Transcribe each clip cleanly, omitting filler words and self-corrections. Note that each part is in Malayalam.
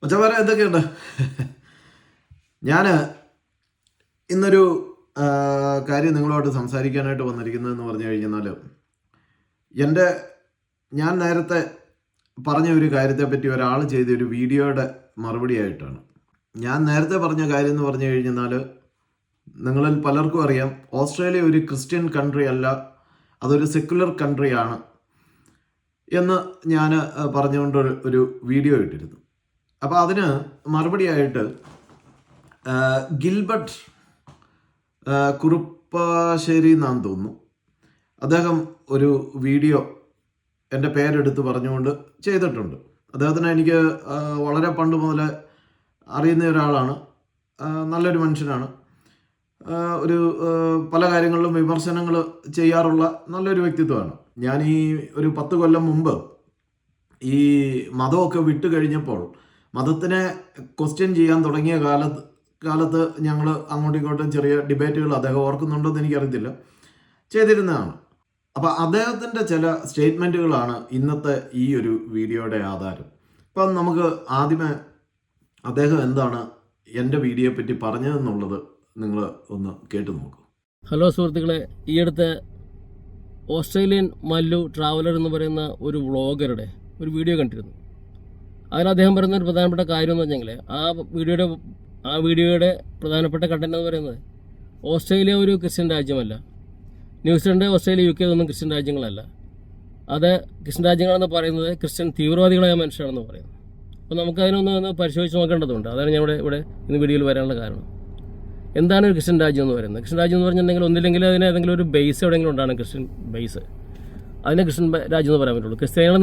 ഒച്ചമാരെ എന്തൊക്കെയുണ്ട്? ഞാൻ ഇന്നൊരു കാര്യം നിങ്ങളുമായിട്ട് സംസാരിക്കാനായിട്ട് വന്നിരിക്കുന്നതെന്ന് പറഞ്ഞു കഴിഞ്ഞാൽ ഞാൻ നേരത്തെ പറഞ്ഞ ഒരു കാര്യത്തെപ്പറ്റി ഒരാൾ ചെയ്തൊരു വീഡിയോയുടെ മറുപടി ആയിട്ടാണ്. ഞാൻ നേരത്തെ പറഞ്ഞ കാര്യം എന്ന് പറഞ്ഞു കഴിഞ്ഞാൽ നിങ്ങളിൽ പലർക്കും അറിയാം, ഓസ്ട്രേലിയ ഒരു ക്രിസ്ത്യൻ കൺട്രി അല്ല, അതൊരു സെക്കുലർ കൺട്രിയാണ് എന്ന് ഞാൻ പറഞ്ഞുകൊണ്ട് ഒരു വീഡിയോ ഇട്ടിരുന്നു. അപ്പോൾ അതിന് മറുപടിയായിട്ട് ഗിൽബർട്ട് കുറുപ്പാശ്ശേരി എന്നാന്ന് തോന്നുന്നു, അദ്ദേഹം ഒരു വീഡിയോ എൻ്റെ പേരെടുത്ത് പറഞ്ഞുകൊണ്ട് ചെയ്തിട്ടുണ്ട്. അദ്ദേഹത്തിന് എനിക്ക് വളരെ പണ്ട് മുതൽ അറിയുന്ന ഒരാളാണ്, നല്ലൊരു മനുഷ്യനാണ്, ഒരു പല കാര്യങ്ങളിലും വിമർശനങ്ങൾ ചെയ്യാറുള്ള നല്ലൊരു വ്യക്തിത്വമാണ്. ഞാൻ ഈ ഒരു 10 കൊല്ലം മുമ്പ് ഈ മതമൊക്കെ വിട്ട് കഴിഞ്ഞപ്പോൾ മതത്തിനെ ക്വസ്റ്റ്യൻ ചെയ്യാൻ തുടങ്ങിയ കാലത്ത് ഞങ്ങൾ അങ്ങോട്ടും ഇങ്ങോട്ടും ചെറിയ ഡിബേറ്റുകൾ, അദ്ദേഹം ഓർക്കുന്നുണ്ടോയെന്ന് എനിക്കറിയത്തില്ല, ചെയ്തിരുന്നതാണ്. അപ്പോൾ അദ്ദേഹത്തിൻ്റെ ചില സ്റ്റേറ്റ്മെൻറ്റുകളാണ് ഇന്നത്തെ ഈ ഒരു വീഡിയോയുടെ ആധാരം. ഇപ്പം നമുക്ക് ആദ്യമേ അദ്ദേഹം എന്താണ് എൻ്റെ വീഡിയോയെ പറ്റി പറഞ്ഞതെന്നുള്ളത് നിങ്ങൾ ഒന്ന് കേട്ടു നോക്കൂ. ഹലോ സുഹൃത്തുക്കളെ, ഈയടുത്ത് ഓസ്ട്രേലിയൻ മല്ലു ട്രാവലർ എന്ന് പറയുന്ന ഒരു വ്ളോഗറുടെ ഒരു വീഡിയോ കണ്ടിരുന്നു. അതിൽ അദ്ദേഹം പറയുന്ന ഒരു പ്രധാനപ്പെട്ട കാര്യം എന്ന് വെച്ചെങ്കിൽ ആ വീഡിയോയുടെ പ്രധാനപ്പെട്ട കണ്ടന്റ് എന്ന് പറയുന്നത് ഓസ്ട്രേലിയ ഒരു ക്രിസ്ത്യൻ രാജ്യമല്ല, ന്യൂസിലൻഡ്, ഓസ്ട്രേലിയ, UK ഒന്നും ക്രിസ്ത്യൻ രാജ്യങ്ങളല്ല. അത് ക്രിസ്ത്യൻ രാജ്യങ്ങളെന്ന് പറയുന്നത് ക്രിസ്ത്യൻ തീവ്രവാദികളായ മനുഷ്യരാണെന്ന് പറയുന്നത്. അപ്പോൾ നമുക്കതിനൊന്ന് പരിശോധിച്ച് നോക്കേണ്ടതുണ്ട്. അതാണ് ഞാൻ ഇവിടെ ഇന്ന് വീഡിയോയിൽ വരാനുള്ള കാരണം. എന്താണ് ഒരു ക്രിസ്ത്യൻ രാജ്യം എന്ന് പറയുന്നത്? ക്രിസ്ത്യൻ രാജ്യം എന്ന് പറഞ്ഞിട്ടുണ്ടെങ്കിൽ ഒന്നില്ലെങ്കിൽ അതിന് ഏതെങ്കിലും ഒരു ബേസ് എവിടെയെങ്കിലും ഉണ്ടാണ്, ക്രിസ്ത്യൻ ബേസ്. അതിനെ ക്രിസ്ത്യൻ രാജ്യം എന്ന് പറയാൻ പറ്റുള്ളൂ. ക്രിസ്ത്യാനികൾ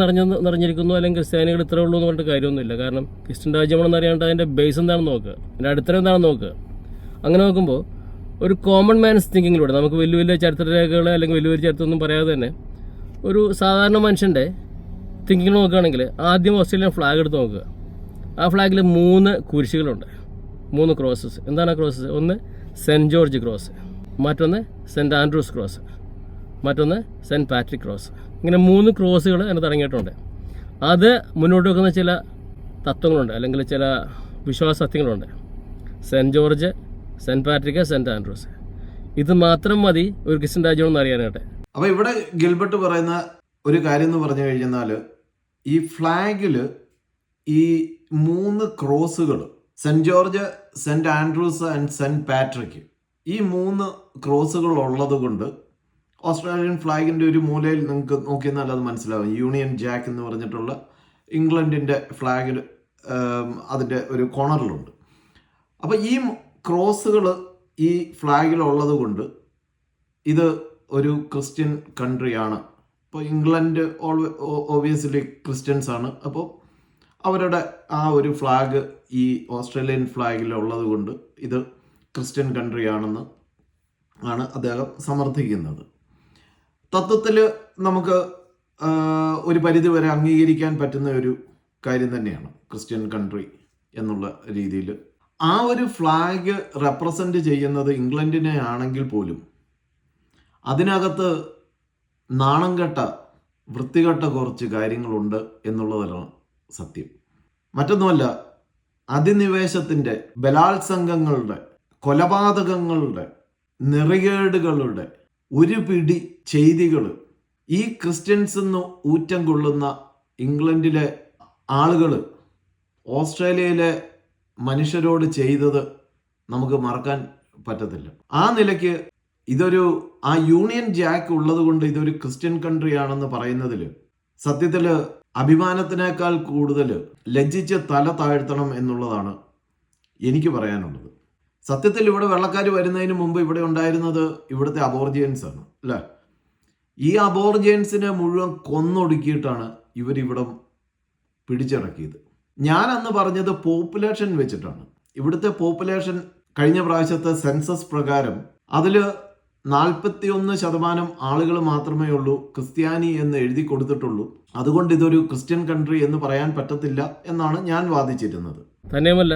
നിറഞ്ഞിരിക്കുന്നു അല്ലെങ്കിൽ ക്രിസ്ത്യാനികൾ ഇത്രേ ഉള്ളൂ എന്ന് പറഞ്ഞിട്ട് കാര്യമൊന്നുമില്ല. കാരണം ക്രിസ്ത്യൻ രാജ്യമാണെന്ന് അറിയാണ്ട് അതിൻ്റെ ബേസ് എന്താണെന്ന് നോക്കുക, അതിൻ്റെ അടിത്തറ എന്താണെന്ന് നോക്കുക. അങ്ങനെ നോക്കുമ്പോൾ ഒരു കോമൺ മാൻസ് തിങ്കിങ്ങിലൂടെ നമുക്ക് വലിയ ചരിത്രരേഖകൾ അല്ലെങ്കിൽ വലിയ ചരിത്രമൊന്നും പറയാതെ തന്നെ ഒരു സാധാരണ മനുഷ്യൻ്റെ തിങ്കിങ് നോക്കുകയാണെങ്കിൽ ആദ്യം ഓസ്ട്രേലിയൻ ഫ്ലാഗ് എടുത്ത് നോക്കുക. ആ ഫ്ലാഗിൽ 3 കുരിശുകളുണ്ട്, 3 ക്രോസസ്. എന്താണ് ആ ക്രോസസ്? ഒന്ന് സെൻറ്റ് ജോർജ് ക്രോസ്, മറ്റൊന്ന് സെൻറ്റ് ആൻഡ്രൂസ് ക്രോസ്, മറ്റൊന്ന് സെൻറ്റ് പാട്രിക് ക്രോസ്. ഇങ്ങനെ 3 ക്രോസുകൾ അതിനകത്ത് ഇറങ്ങിയിട്ടുണ്ട്. അത് മുന്നോട്ട് വെക്കുന്ന ചില തത്വങ്ങളുണ്ട് അല്ലെങ്കിൽ ചില വിശ്വാസ സത്യങ്ങളുണ്ട്. Saint George, saint Patrick, saint Andrews. ഇത് മാത്രം മതി ഒരു ക്രിസ്ത്യൻ രാജ്യമെന്ന് അറിയാനായിട്ട്. അപ്പോൾ ഇവിടെ ഗിൽബർട്ട് പറയുന്ന ഒരു കാര്യം എന്ന് പറഞ്ഞു കഴിഞ്ഞാൽ ഈ ഫ്ലാഗിൽ ഈ 3 ക്രോസുകൾ, saint George, saint Andrews and saint Patrick, ഈ 3 ക്രോസുകൾ ഉള്ളത് കൊണ്ട് ഓസ്ട്രേലിയൻ ഫ്ലാഗിൻ്റെ ഒരു മൂലയിൽ നിങ്ങൾക്ക് നോക്കിയെന്നാൽ അത് മനസ്സിലാവും. യൂണിയൻ ജാക്ക് എന്ന് പറഞ്ഞിട്ടുള്ള ഇംഗ്ലണ്ടിൻ്റെ ഫ്ലാഗിൽ അതിൻ്റെ ഒരു കോർണറിലുണ്ട്. അപ്പോൾ ഈ ക്രോസുകൾ ഈ ഫ്ലാഗിലുള്ളത് കൊണ്ട് ഇത് ഒരു ക്രിസ്ത്യൻ കൺട്രിയാണ്. ഇപ്പോൾ ഇംഗ്ലണ്ട് ഓബിയസ്ലി ക്രിസ്ത്യൻസ് ആണ്. അപ്പോൾ അവരുടെ ആ ഒരു ഫ്ലാഗ് ഈ ഓസ്ട്രേലിയൻ ഫ്ലാഗിലുള്ളത് കൊണ്ട് ഇത് ക്രിസ്ത്യൻ കൺട്രിയാണെന്ന് ആണ് അദ്ദേഹം സമർത്ഥിക്കുന്നത്. തത്വത്തിൽ നമുക്ക് ഒരു പരിധി വരെ അംഗീകരിക്കാൻ പറ്റുന്ന ഒരു കാര്യം തന്നെയാണ് ക്രിസ്ത്യൻ കൺട്രി എന്നുള്ള രീതിയിൽ. ആ ഒരു ഫ്ലാഗ് റെപ്രസെൻ്റ് ചെയ്യുന്നത് ഇംഗ്ലണ്ടിനെ ആണെങ്കിൽ പോലും അതിനകത്ത് നാണം കെട്ട വൃത്തികെട്ട കുറച്ച് കാര്യങ്ങളുണ്ട് എന്നുള്ളതാണ് സത്യം. മറ്റൊന്നുമല്ല, അധിനിവേശത്തിൻ്റെ, ബലാത്സംഗങ്ങളുടെ, കൊലപാതകങ്ങളുടെ, നെറികേടുകളുടെ ഒരു പിടി ചെയ്തികൾ ഈ ക്രിസ്ത്യൻസ് എന്ന് ഊറ്റം കൊള്ളുന്ന ഇംഗ്ലണ്ടിലെ ആളുകൾ ഓസ്ട്രേലിയയിലെ മനുഷ്യരോട് ചെയ്തത് നമുക്ക് മറക്കാൻ പറ്റത്തില്ല. ആ നിലയ്ക്ക് ആ യൂണിയൻ ജാക്ക് ഉള്ളത് കൊണ്ട് ഇതൊരു ക്രിസ്ത്യൻ കൺട്രി ആണെന്ന് പറയുന്നതിൽ സത്യത്തിൽ അഭിമാനത്തിനേക്കാൾ കൂടുതൽ ലജ്ജിച്ച് തല താഴ്ത്തണം എന്നുള്ളതാണ് എനിക്ക് പറയാനുള്ളത്. സത്യത്തിൽ ഇവിടെ വെള്ളക്കാർ വരുന്നതിന് മുമ്പ് ഇവിടെ ഉണ്ടായിരുന്നത് ഇവിടുത്തെ അബോർജിയൻസ് ആണ്, അല്ലേ? ഈ അബോർജിയൻസിനെ മുഴുവൻ കൊന്നൊടുക്കിയിട്ടാണ് ഇവരിവിടെ പിടിച്ചിറക്കിയത്. ഞാൻ അന്ന് പറഞ്ഞത് പോപ്പുലേഷൻ വെച്ചിട്ടാണ്. ഇവിടുത്തെ പോപ്പുലേഷൻ കഴിഞ്ഞ പ്രാവശ്യത്തെ സെൻസസ് പ്രകാരം അതിൽ 41% ആളുകൾ മാത്രമേ ഉള്ളൂ ക്രിസ്ത്യാനി എന്ന് എഴുതി കൊടുത്തിട്ടുള്ളൂ. അതുകൊണ്ട് ഇതൊരു ക്രിസ്ത്യൻ കൺട്രി എന്ന് പറയാൻ പറ്റത്തില്ല എന്നാണ് ഞാൻ വാദിച്ചിരുന്നത്. തന്നെയുമല്ല,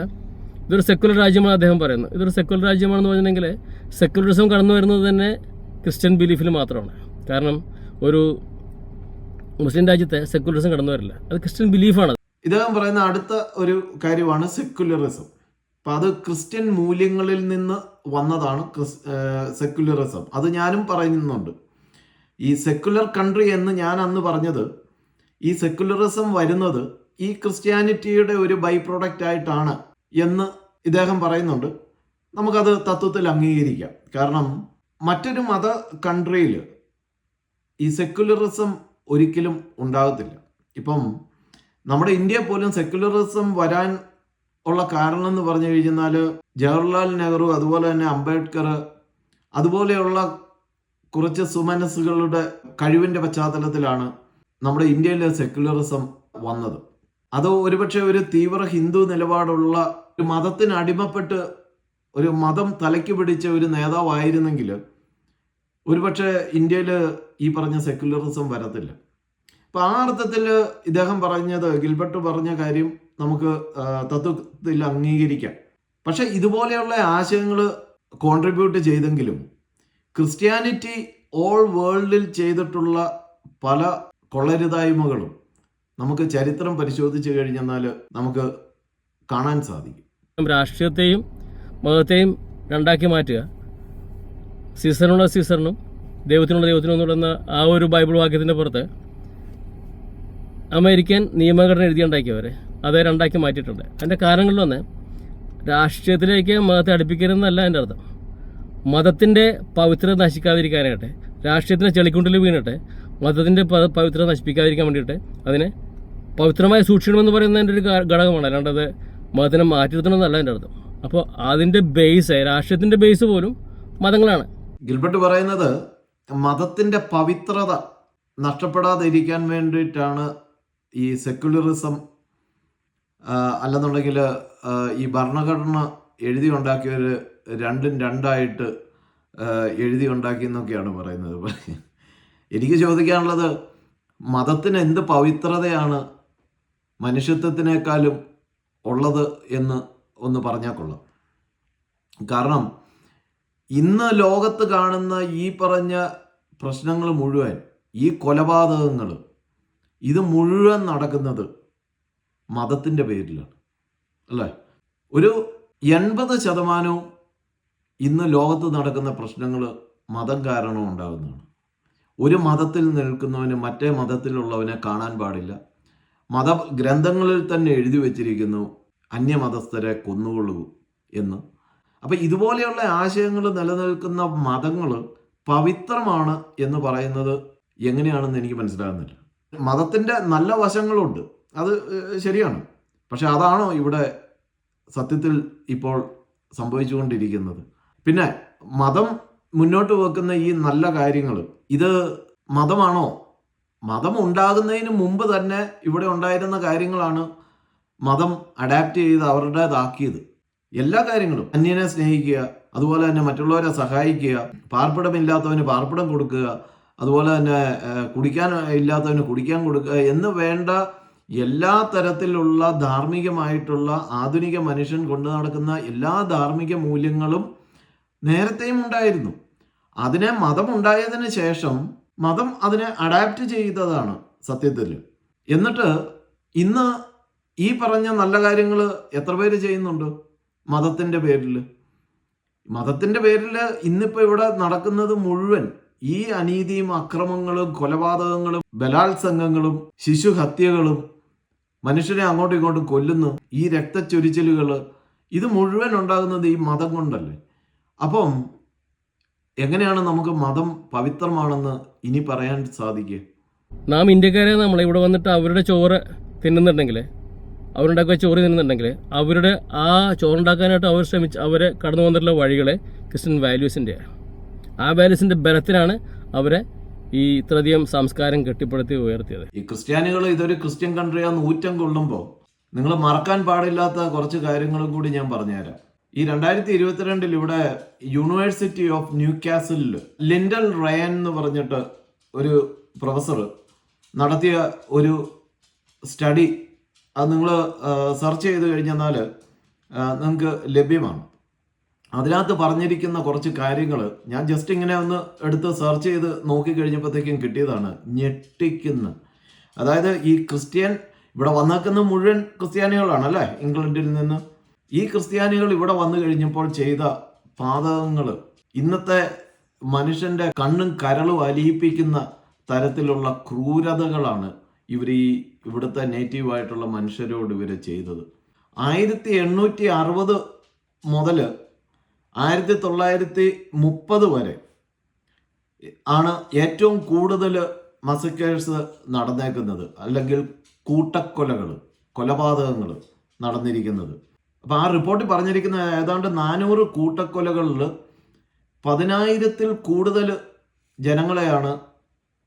ഇതൊരു സെക്കുലർ രാജ്യമാണ് അദ്ദേഹം പറയുന്നത്. ഇതൊരു സെക്കുലർ രാജ്യമാണെന്ന് പറഞ്ഞിട്ടുണ്ടെങ്കിൽ സെക്കുലറിസം കടന്നു വരുന്നത് തന്നെ ക്രിസ്ത്യൻ ബിലീഫിൽ മാത്രമാണ്. കാരണം ഒരു മുസ്ലിം രാജ്യത്തെ സെക്കുലറിസം കടന്നു വരില്ല, അത് ക്രിസ്ത്യൻ ബിലീഫാണ്. ഇദ്ദേഹം പറയുന്ന അടുത്ത ഒരു കാര്യമാണ് സെക്യുലറിസം. അപ്പം അത് ക്രിസ്ത്യൻ മൂല്യങ്ങളിൽ നിന്ന് വന്നതാണ് സെക്യുലറിസം. അത് ഞാനും പറയുന്നുണ്ട്. ഈ സെക്യുലർ കൺട്രി എന്ന് ഞാൻ അന്ന് പറഞ്ഞത്, ഈ സെക്യുലറിസം വരുന്നത് ഈ ക്രിസ്ത്യാനിറ്റിയുടെ ഒരു ബൈ പ്രൊഡക്റ്റ് ആയിട്ടാണ് എന്ന് ഇദ്ദേഹം പറയുന്നുണ്ട്. നമുക്കത് തത്വത്തിൽ അംഗീകരിക്കാം. കാരണം മറ്റൊരു മത കൺട്രിയിൽ ഈ സെക്യുലറിസം ഒരിക്കലും ഉണ്ടാകത്തില്ല. ഇപ്പം നമ്മുടെ ഇന്ത്യ പോലും സെക്യുലറിസം വരാൻ ഉള്ള കാരണം എന്ന് പറഞ്ഞു കഴിഞ്ഞാൽ ജവഹർലാൽ നെഹ്റു, അതുപോലെ തന്നെ അംബേദ്കർ, അതുപോലെയുള്ള കുറച്ച് സുമനസ്സുകളുടെ കഴിവിൻ്റെ പശ്ചാത്തലത്തിലാണ് നമ്മുടെ ഇന്ത്യയിലെ സെക്യുലറിസം വന്നത്. അത് ഒരുപക്ഷെ ഒരു തീവ്ര ഹിന്ദു നിലപാടുള്ള ഒരു മതത്തിന് അടിമപ്പെട്ട് ഒരു മതം തലയ്ക്ക് പിടിച്ച ഒരു നേതാവായിരുന്നെങ്കിൽ ഒരുപക്ഷെ ഇന്ത്യയിൽ ഈ പറഞ്ഞ സെക്യുലറിസം വരത്തില്ല. അപ്പം ആ അർത്ഥത്തിൽ ഇദ്ദേഹം പറഞ്ഞത്, ഗിൽബർട്ട് പറഞ്ഞ കാര്യം നമുക്ക് തത്വത്തിൽ അംഗീകരിക്കാം. പക്ഷെ ഇതുപോലെയുള്ള ആശയങ്ങൾ കോൺട്രിബ്യൂട്ട് ചെയ്തെങ്കിലും ക്രിസ്ത്യാനിറ്റി ഓൾ വേൾഡിൽ ചെയ്തിട്ടുള്ള പല കൊള്ളരുതായ്മകളും നമുക്ക് ചരിത്രം പരിശോധിച്ച് കഴിഞ്ഞാൽ നമുക്ക് കാണാൻ സാധിക്കും. രാഷ്ട്രീയത്തെയും മതത്തെയും രണ്ടാക്കി മാറ്റുക, സീസറിനുള്ള സീസറിനും ദൈവത്തിനുള്ള ദൈവത്തിനും എന്ന് പറയുന്ന ആ ഒരു ബൈബിൾ വാക്യത്തിൻ്റെ പുറത്ത് അമേരിക്കൻ നിയമഘടന എഴുതിയുണ്ടാക്കിയവരെ അതേ രണ്ടാക്കി മാറ്റിയിട്ടുണ്ട്. അതിൻ്റെ കാരണങ്ങളിലൊന്ന്, രാഷ്ട്രീയത്തിലേക്ക് മതത്തെ അടുപ്പിക്കരുതെന്നല്ല എൻ്റെ അർത്ഥം. മതത്തിൻ്റെ പവിത്രത നശിക്കാതിരിക്കാനായിട്ട്, രാഷ്ട്രീയത്തിൻ്റെ ചെളിക്കുണ്ടിൽ വീണിട്ട് മതത്തിൻ്റെ പവിത്രത നശിപ്പിക്കാതിരിക്കാൻ വേണ്ടിയിട്ട് അതിനെ പവിത്രമായി സൂക്ഷിക്കണമെന്ന് പറയുന്നതിൻ്റെ ഒരു ഘടകമാണ്. അല്ലാണ്ടത് മതത്തിനെ മാറ്റി നിർത്തണമെന്നല്ല എൻ്റെ അർത്ഥം. അപ്പോൾ അതിൻ്റെ ബേസ്, രാഷ്ട്രീയത്തിൻ്റെ ബേസ് പോലും മതങ്ങളാണ്. ഗിൽബർട്ട് പറയുന്നത് മതത്തിൻ്റെ പവിത്രത നഷ്ടപ്പെടാതിരിക്കാൻ വേണ്ടിയിട്ടാണ് ഈ സെക്യുലറിസം അല്ലെന്നുണ്ടെങ്കിൽ ഈ ഭരണഘടന എഴുതി ഉണ്ടാക്കിയവർ രണ്ടും രണ്ടായിട്ട് എഴുതി ഉണ്ടാക്കി എന്നൊക്കെയാണ് പറയുന്നത്. എനിക്ക് ചോദിക്കാനുള്ളത്, മതത്തിന് എന്ത് പവിത്രതയാണ് മനുഷ്യത്വത്തിനേക്കാളും ഉള്ളത് എന്ന് ഒന്ന് പറഞ്ഞാൽ കൊള്ളാം. കാരണം ഇന്ന് ലോകത്ത് കാണുന്ന ഈ പറഞ്ഞ പ്രശ്നങ്ങൾ മുഴുവൻ, ഈ കൊലപാതകങ്ങൾ, ഇത് മുഴുവൻ നടക്കുന്നത് മതത്തിൻ്റെ പേരിലാണ്, അല്ലേ? ഒരു 80% ഇന്ന് ലോകത്ത് നടക്കുന്ന പ്രശ്നങ്ങൾ മതം കാരണം ഉണ്ടാകുന്നതാണ്. ഒരു മതത്തിൽ നിൽക്കുന്നവന് മറ്റേ മതത്തിലുള്ളവനെ കാണാൻ പാടില്ല. മതഗ്രന്ഥങ്ങളിൽ തന്നെ എഴുതി വച്ചിരിക്കുന്നു, അന്യമതസ്ഥരെ കൊന്നുകൊള്ളൂ എന്ന്. അപ്പം ഇതുപോലെയുള്ള ആശയങ്ങൾ നിലനിൽക്കുന്ന മതങ്ങൾ പവിത്രമാണ് എന്ന് പറയുന്നത് എങ്ങനെയാണെന്ന് എനിക്ക് മനസ്സിലാകുന്നില്ല. മതത്തിൻ്റെ നല്ല വശങ്ങളുണ്ട്, അത് ശരിയാണ്. പക്ഷെ അതാണോ ഇവിടെ സത്യത്തിൽ ഇപ്പോൾ സംഭവിച്ചുകൊണ്ടിരിക്കുന്നത്? പിന്നെ മതം മുന്നോട്ട് വെക്കുന്ന ഈ നല്ല കാര്യങ്ങൾ, ഇത് മതമാണോ? മതം ഉണ്ടാകുന്നതിന് മുമ്പ് തന്നെ ഇവിടെ ഉണ്ടായിരുന്ന കാര്യങ്ങളാണ് മതം അഡാപ്റ്റ് ചെയ്ത് അവരുടേതാക്കിയത്. എല്ലാ കാര്യങ്ങളും, അന്യനെ സ്നേഹിക്കുക, അതുപോലെ തന്നെ മറ്റുള്ളവരെ സഹായിക്കുക, പാർപ്പിടമില്ലാത്തവന് പാർപ്പിടം കൊടുക്കുക, അതുപോലെ തന്നെ കുടിക്കാൻ ഇല്ലാത്തവന് കുടിക്കാൻ കൊടുക്കുക എന്ന് വേണ്ട എല്ലാ തരത്തിലുള്ള ധാർമ്മികമായിട്ടുള്ള ആധുനിക മനുഷ്യൻ കൊണ്ടു നടക്കുന്ന എല്ലാ ധാർമ്മിക മൂല്യങ്ങളും നേരത്തെയും ഉണ്ടായിരുന്നു. അതിനെ മതം ഉണ്ടായതിന് ശേഷം മതം അതിനെ അഡാപ്റ്റ് ചെയ്തതാണ് സത്യത്തിൽ. എന്നിട്ട് ഇന്ന് ഈ പറഞ്ഞ നല്ല കാര്യങ്ങൾ എത്ര പേര് ചെയ്യുന്നുണ്ട് മതത്തിൻ്റെ പേരിൽ? മതത്തിൻ്റെ പേരിൽ ഇന്നിപ്പോൾ ഇവിടെ നടക്കുന്നത് മുഴുവൻ ഈ അനീതിയും അക്രമങ്ങളും കൊലപാതകങ്ങളും ബലാത്സംഗങ്ങളും ശിശുഹത്യകളും, മനുഷ്യരെ അങ്ങോട്ടും ഇങ്ങോട്ടും കൊല്ലുന്നു, ഈ രക്തച്ചൊരിച്ചിലുകൾ, ഇത് മുഴുവൻ ഉണ്ടാകുന്നത് ഈ മതം കൊണ്ടല്ലേ? അപ്പം എങ്ങനെയാണ് നമുക്ക് മതം പവിത്രമാണെന്ന് ഇനി പറയാൻ സാധിക്കുക? നാം ഇന്ത്യക്കാരെ നമ്മൾ ഇവിടെ വന്നിട്ട് അവരുടെ ചോറ് തിന്നുന്നുണ്ടെങ്കിൽ, അവരുണ്ടാക്കിയ ചോറ് തിന്നുന്നുണ്ടെങ്കിൽ, അവരുടെ ആ ചോറുണ്ടാക്കാനായിട്ട് അവരെ കടന്നു വന്നിട്ടുള്ള വഴികളെ ക്രിസ്ത്യൻ വാല്യൂസിൻ്റെയാണ്. ആ വാല്യൂസിൻ്റെ ബലത്തിലാണ് അവരെ ഈ ഇത്രയധികം സംസ്കാരം കെട്ടിപ്പടുത്തി ഉയർത്തിയത്. ഈ ക്രിസ്ത്യാനികൾ ഇതൊരു ക്രിസ്ത്യൻ കൺട്രിയാന്ന് ഊറ്റം കൊള്ളുമ്പോൾ നിങ്ങൾ മറക്കാൻ പാടില്ലാത്ത കുറച്ച് കാര്യങ്ങളും കൂടി ഞാൻ പറഞ്ഞുതരാം. ഈ 2022 ഇവിടെ യൂണിവേഴ്സിറ്റി ഓഫ് ന്യൂ കാസിലിൽ ലിൻഡൽ റയൻ എന്ന് പറഞ്ഞിട്ട് ഒരു പ്രൊഫസർ നടത്തിയ ഒരു സ്റ്റഡി, അത് നിങ്ങൾ സെർച്ച് ചെയ്ത് കഴിഞ്ഞാൽ നിങ്ങൾക്ക് ലഭ്യമാണ്. അതിനകത്ത് പറഞ്ഞിരിക്കുന്ന കുറച്ച് കാര്യങ്ങൾ ഞാൻ ജസ്റ്റ് ഇങ്ങനെ ഒന്ന് എടുത്ത് സെർച്ച് ചെയ്ത് നോക്കിക്കഴിഞ്ഞപ്പോഴത്തേക്കും കിട്ടിയതാണ്. ഞെട്ടിക്കുന്ന, അതായത് ഈ ക്രിസ്ത്യൻ ഇവിടെ വന്നേക്കുന്ന മുഴുവൻ ക്രിസ്ത്യാനികളാണ് അല്ലേ, ഇംഗ്ലണ്ടിൽ നിന്ന്. ഈ ക്രിസ്ത്യാനികൾ ഇവിടെ വന്നു കഴിഞ്ഞപ്പോൾ ചെയ്ത പാതകങ്ങൾ ഇന്നത്തെ മനുഷ്യന്റെ കണ്ണും കരളും അലിയിപ്പിക്കുന്ന തരത്തിലുള്ള ക്രൂരതകളാണ് ഇവിടുത്തെ നേറ്റീവായിട്ടുള്ള മനുഷ്യരോട് ഇവർ ചെയ്തത്. 1860 മുതൽ 1930 വരെ ആണ് ഏറ്റവും കൂടുതൽ മസക്കേഴ്സ് നടന്നേക്കുന്നത്, അല്ലെങ്കിൽ കൊലപാതകങ്ങൾ നടന്നിരിക്കുന്നത്. അപ്പോൾ ആ റിപ്പോർട്ടിൽ പറഞ്ഞിരിക്കുന്ന ഏതാണ്ട് 400 കൂട്ടക്കൊലകളിൽ 10,000-ൽ കൂടുതൽ ജനങ്ങളെയാണ്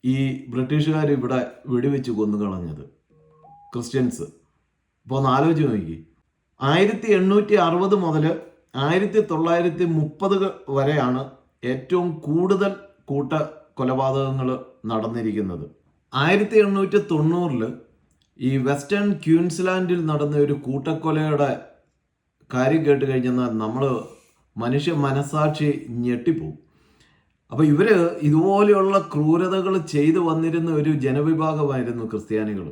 ഈ ബ്രിട്ടീഷുകാർ ഇവിടെ വെടിവെച്ച് കൊന്നുകളഞ്ഞത്, ക്രിസ്ത്യൻസ്. അപ്പോൾ ഒന്ന് ആലോചിച്ച് നോക്കി, 1860 മുതൽ 1930 വരെയാണ് ഏറ്റവും കൂടുതൽ കൊലപാതകങ്ങൾ നടന്നിരിക്കുന്നത്. 1890 ഈ വെസ്റ്റേൺ ക്യൂൻസ്ലാൻഡിൽ നടന്ന ഒരു കൂട്ടക്കൊലയുടെ കാര്യം കേട്ട് കഴിഞ്ഞാൽ മനുഷ്യ മനസാക്ഷി ഞെട്ടിപ്പോവും. അപ്പോൾ ഇവർ ഇതുപോലെയുള്ള ക്രൂരതകൾ ചെയ്തു വന്നിരുന്ന ഒരു ജനവിഭാഗമായിരുന്നു ക്രിസ്ത്യാനികൾ.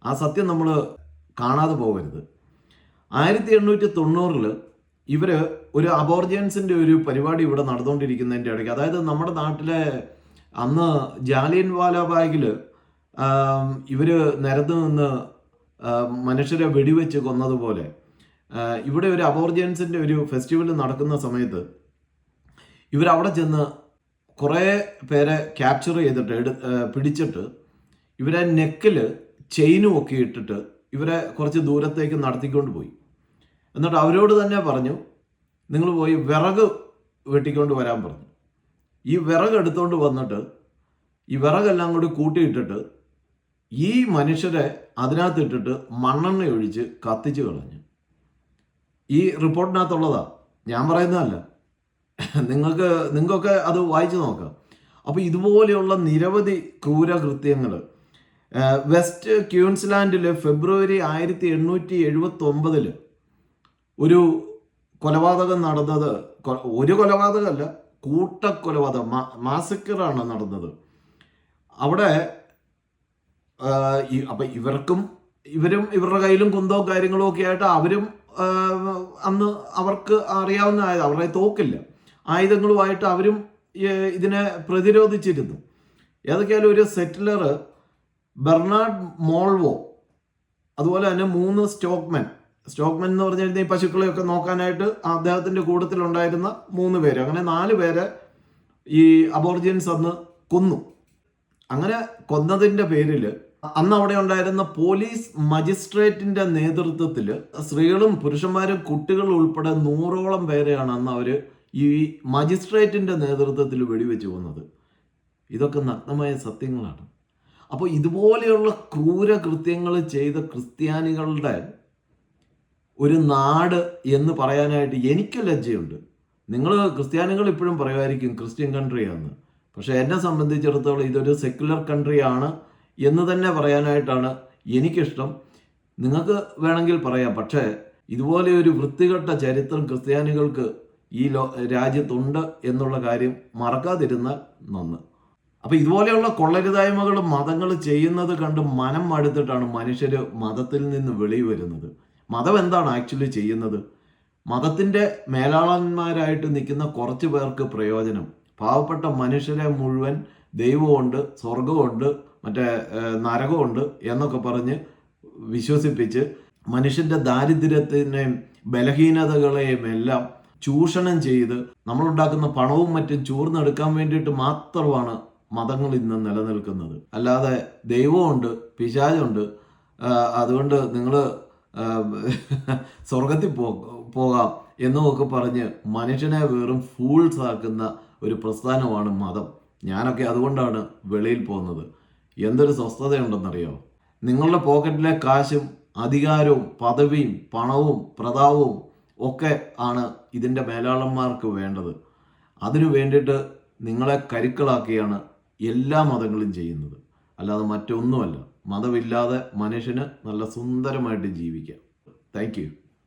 ആ സത്യം നമ്മൾ കാണാതെ പോകരുത്. 1890 ഇവർ ഒരു അബോർജിയൻസിൻ്റെ ഒരു പരിപാടി ഇവിടെ നടന്നുകൊണ്ടിരിക്കുന്നതിൻ്റെ ഇടയ്ക്ക്, അതായത് നമ്മുടെ നാട്ടിലെ അന്ന് ജാലിയൻ വാലാബാഗിൽ ഇവർ നിരന്ന് നിന്ന് മനുഷ്യരെ വെടിവെച്ച് കൊന്നതുപോലെ ഇവിടെ ഒരു അബോർജിയൻസിൻ്റെ ഒരു ഫെസ്റ്റിവൽ നടക്കുന്ന സമയത്ത് ഇവരവിടെ ചെന്ന് കുറേ പേരെ ക്യാപ്ചർ ചെയ്തിട്ട് പിടിച്ചിട്ട് ഇവരെ നെക്കിൽ ചെയിനും ഒക്കെ ഇട്ടിട്ട് ഇവരെ കുറച്ച് ദൂരത്തേക്ക് നടത്തിക്കൊണ്ട് പോയി. എന്നിട്ട് അവരോട് തന്നെ പറഞ്ഞു, നിങ്ങൾ പോയി വിറക് വെട്ടിക്കൊണ്ട് വരാൻ പറഞ്ഞു. ഈ വിറക് എടുത്തുകൊണ്ട് വന്നിട്ട് ഈ വിറകെല്ലാം കൂടി കൂട്ടിയിട്ടിട്ട് ഈ മനുഷ്യരെ അതിനകത്തിട്ടിട്ട് മണ്ണെണ്ണ ഒഴിച്ച് കത്തിച്ച് കളഞ്ഞു. ഈ റിപ്പോർട്ടിനകത്തുള്ളതാ, ഞാൻ പറയുന്നതല്ല. നിങ്ങൾക്കൊക്കെ അത് വായിച്ചു നോക്കാം. അപ്പോൾ ഇതുപോലെയുള്ള നിരവധി ക്രൂരകൃത്യങ്ങൾ വെസ്റ്റ് ക്യൂൻസ്ലാൻഡിൽ ഫെബ്രുവരി 1879 ഒരു കൊലപാതകം നടന്നത്. ഒരു കൊലപാതകമല്ല, കൂട്ടക്കൊലപാതകം, മാസക്കറാണ് നടന്നത് അവിടെ. അപ്പം ഇവരും ഇവരുടെ കയ്യിലും കുന്തവും കാര്യങ്ങളും ഒക്കെ ആയിട്ട് അവരും അന്ന് അവർക്ക് അറിയാവുന്ന അവരുടെ തോക്കില്ല, ആയുധങ്ങളുമായിട്ട് അവരും ഇതിനെ പ്രതിരോധിച്ചിരുന്നു. ഏതൊക്കെയാലും ഒരു സെറ്റിലർ ബെർണാഡ് മോൾവോ, അതുപോലെ തന്നെ 3 സ്റ്റോക്ക്മെൻ എന്ന് പറഞ്ഞു കഴിഞ്ഞാൽ ഈ പശുക്കളെയൊക്കെ നോക്കാനായിട്ട് അദ്ദേഹത്തിൻ്റെ കൂട്ടത്തിലുണ്ടായിരുന്ന 3 പേര്, അങ്ങനെ 4 പേരെ ഈ അബോർജിയൻസ് അന്ന് കൊന്നു. അങ്ങനെ കൊന്നതിൻ്റെ പേരിൽ അന്ന് അവിടെ ഉണ്ടായിരുന്ന പോലീസ് മജിസ്ട്രേറ്റിന്റെ നേതൃത്വത്തിൽ സ്ത്രീകളും പുരുഷന്മാരും കുട്ടികളും ഉൾപ്പെടെ 100ഓളം പേരെയാണ് അന്ന് അവർ ഈ മജിസ്ട്രേറ്റിന്റെ നേതൃത്വത്തിൽ വെടിവെച്ച് കൊന്നത്. ഇതൊക്കെ നഗ്നമായ സത്യങ്ങളാണ്. അപ്പോൾ ഇതുപോലെയുള്ള ക്രൂരകൃത്യങ്ങൾ ചെയ്ത ക്രിസ്ത്യാനികളുടെ ഒരു നാട് എന്ന് പറയാനായിട്ട് എനിക്ക് ലജ്ജയുണ്ട്. ക്രിസ്ത്യാനികൾ ഇപ്പോഴും പറയുമായിരിക്കും ക്രിസ്ത്യൻ കൺട്രിയാണെന്ന്, പക്ഷേ എന്നെ സംബന്ധിച്ചിടത്തോളം ഇതൊരു സെക്യുലർ കൺട്രിയാണ് എന്ന് തന്നെ പറയാനായിട്ടാണ് എനിക്കിഷ്ടം. നിങ്ങൾക്ക് വേണമെങ്കിൽ പറയാം, പക്ഷേ ഇതുപോലെ ഒരു വൃത്തികെട്ട ചരിത്രം ക്രിസ്ത്യാനികൾക്ക് ഈ രാജ്യത്തുണ്ട് എന്നുള്ള കാര്യം മറക്കാതിരുന്നാൽ നന്ന്. അപ്പോൾ ഇതുപോലെയുള്ള കൊള്ളരുതായ്മകൾ മതങ്ങൾ ചെയ്യുന്നത് കണ്ട് മനം മടുത്തിട്ടാണ് മനുഷ്യർ മതത്തിൽ നിന്ന് വെളിയിൽ വരുന്നത്. മതം എന്താണ് ആക്ച്വലി ചെയ്യുന്നത്? മതത്തിൻ്റെ മേലാളന്മാരായിട്ട് നിൽക്കുന്ന കുറച്ച് പേർക്ക് പ്രയോജനം, പാവപ്പെട്ട മനുഷ്യരെ മുഴുവൻ ദൈവമുണ്ട്, സ്വർഗമുണ്ട്, മറ്റേ നരകമുണ്ട് എന്നൊക്കെ പറഞ്ഞ് വിശ്വസിപ്പിച്ച് മനുഷ്യൻ്റെ ദാരിദ്ര്യത്തിനെയും ബലഹീനതകളെയും എല്ലാം ചൂഷണം ചെയ്ത് നമ്മളുണ്ടാക്കുന്ന പണവും മറ്റും ചൂർന്നെടുക്കാൻ വേണ്ടിയിട്ട് മാത്രമാണ് മതങ്ങൾ ഇന്ന് നിലനിൽക്കുന്നത്. അല്ലാതെ ദൈവമുണ്ട്, പിശാചുണ്ട്, അതുകൊണ്ട് നിങ്ങൾ സ്വർഗത്തിൽ പോകാം എന്നൊക്കെ പറഞ്ഞ് മനുഷ്യനെ വെറും ഫൂൾസ് ആക്കുന്ന ഒരു പ്രസ്ഥാനമാണ് മതം. ഞാനൊക്കെ അതുകൊണ്ടാണ് വെളിയിൽ പോകുന്നത്. എന്തൊരു സ്വസ്ഥതയുണ്ടെന്നറിയോ? നിങ്ങളുടെ പോക്കറ്റിലെ കാശും അധികാരവും പദവിയും പണവും പ്രതാപവും ഒക്കെ ആണ് ഇതിൻ്റെ മേലാളന്മാർക്ക് വേണ്ടത്. അതിനു വേണ്ടിയിട്ട് നിങ്ങളെ കരുക്കളാക്കിയാണ് എല്ലാ മതങ്ങളും ചെയ്യുന്നത്, അല്ലാതെ മറ്റൊന്നുമല്ല. മതമില്ലാതെ മനുഷ്യന് നല്ല സുന്ദരമായിട്ട് ജീവിക്കാം. Thank you.